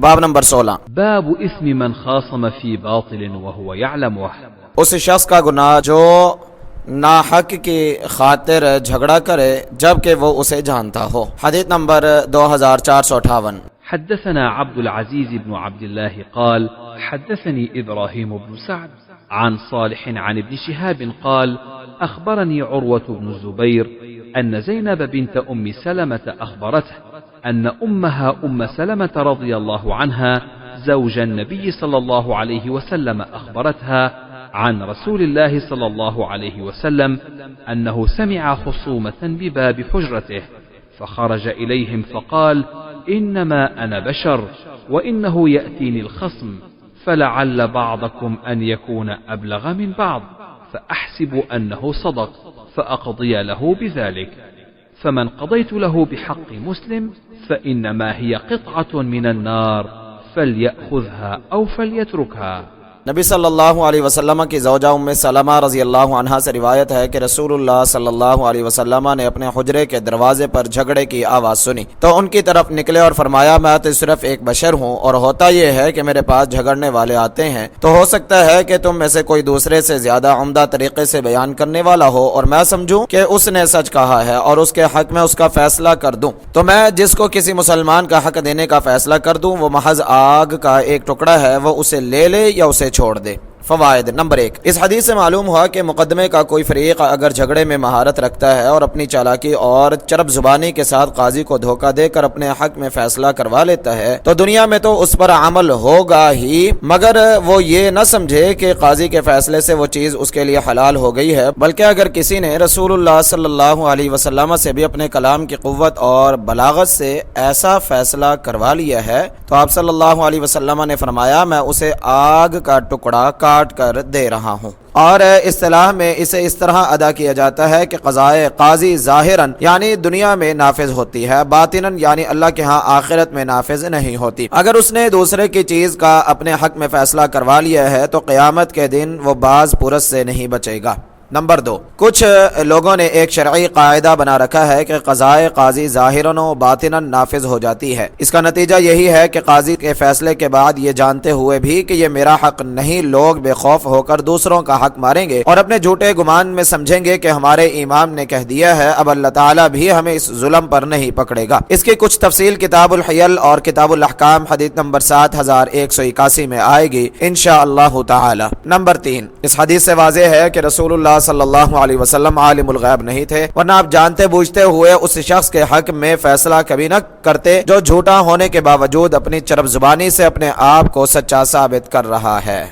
باب نمبر 16، باب اسم من خاصم في باطل وهو يعلمه. اس شخص کا گناہ جو ناحق کی خاطر جھگڑا کرے جبکہ وہ اسے جانتا ہو۔ حدیث نمبر 2458۔ حدثنا عبد العزيز بن عبد الله قال حدثني إبراهيم بن سعد عن صالح عن ابن شهاب قال أخبرني عروة بن الزبير أن زينب بنت أم سلمة أخبرته أن أمها أم سلمة رضي الله عنها زوج النبي صلى الله عليه وسلم أخبرتها عن رسول الله صلى الله عليه وسلم أنه سمع خصومة بباب حجرته فخرج إليهم فقال إنما أنا بشر وإنه يأتيني الخصم فلعل بعضكم أن يكون أبلغ من بعض فأحسب أنه صدق فأقضي له بذلك فمن قضيت له بحق مسلم فإنما هي قطعة من النار فليأخذها أو فليتركها۔ نبی صلی اللہ علیہ وسلم کی زوجہ ام سلمہ رضی اللہ عنہا سے روایت ہے کہ رسول اللہ صلی اللہ علیہ وسلم نے اپنے حجرے کے دروازے پر جھگڑے کی آواز سنی تو ان کی طرف نکلے اور فرمایا میں تو صرف ایک بشر ہوں اور ہوتا یہ ہے کہ میرے پاس جھگڑنے والے آتے ہیں تو ہو سکتا ہے کہ تم میں سے کوئی دوسرے سے زیادہ عمدہ طریقے سے بیان کرنے والا ہو اور میں سمجھوں کہ اس نے سچ کہا ہے اور اس کے حق میں اس کا فیصلہ کر دوں تو میں جس کو کسی مسلمان کا حق دینے کا فیصلہ کر دوں وہ محض آگ کا ایک ٹکڑا ہے، وہ اسے لے لے یا اسے چھوڑ دے۔ فوائد نمبر 1، اس حدیث سے معلوم ہوا کہ مقدمے کا کوئی فریق اگر جھگڑے میں مہارت رکھتا ہے اور اپنی چالاکی اور چرب زبانی کے ساتھ قاضی کو دھوکہ دے کر اپنے حق میں فیصلہ کروا لیتا ہے تو دنیا میں تو اس پر عمل ہوگا ہی، مگر وہ یہ نہ سمجھے کہ قاضی کے فیصلے سے وہ چیز اس کے لیے حلال ہو گئی ہے، بلکہ اگر کسی نے رسول اللہ صلی اللہ علیہ وسلم سے بھی اپنے کلام کی قوت اور بلاغت سے ایسا فیصلہ کروا لیا ہے تو آپ صلی اللہ علیہ وسلم نے فرمایا میں اسے آگ کا ٹکڑا کاٹ کر دے رہا ہوں۔ اور اصطلاح میں اسے اس طرح ادا کیا جاتا ہے کہ قضائے قاضی ظاہراً یعنی دنیا میں نافذ ہوتی ہے، باطناً یعنی اللہ کے ہاں آخرت میں نافذ نہیں ہوتی۔ اگر اس نے دوسرے کی چیز کا اپنے حق میں فیصلہ کروا لیا ہے تو قیامت کے دن وہ باز پرس سے نہیں بچے گا۔ نمبر 2، کچھ لوگوں نے ایک شرعی قاعدہ بنا رکھا ہے کہ قضائے قاضی ظاہراً و باطناً نافذ ہو جاتی ہے۔ اس کا نتیجہ یہی ہے کہ قاضی کے فیصلے کے بعد یہ جانتے ہوئے بھی کہ یہ میرا حق نہیں، لوگ بے خوف ہو کر دوسروں کا حق ماریں گے اور اپنے جھوٹے گمان میں سمجھیں گے کہ ہمارے امام نے کہہ دیا ہے، اب اللہ تعالیٰ بھی ہمیں اس ظلم پر نہیں پکڑے گا۔ اس کی کچھ تفصیل کتاب الحیل اور کتاب الاحکام حدیث نمبر 7181 میں آئے گی انشاءاللہ تعالی۔ نمبر 3، اس حدیث سے واضح ہے کہ رسول اللہ صلی اللہ علیہ وسلم عالم الغیب نہیں تھے، ورنہ آپ جانتے بوجھتے ہوئے اس شخص کے حق میں فیصلہ کبھی نہ کرتے جو جھوٹا ہونے کے باوجود اپنی چرب زبانی سے اپنے آپ کو سچا ثابت کر رہا ہے۔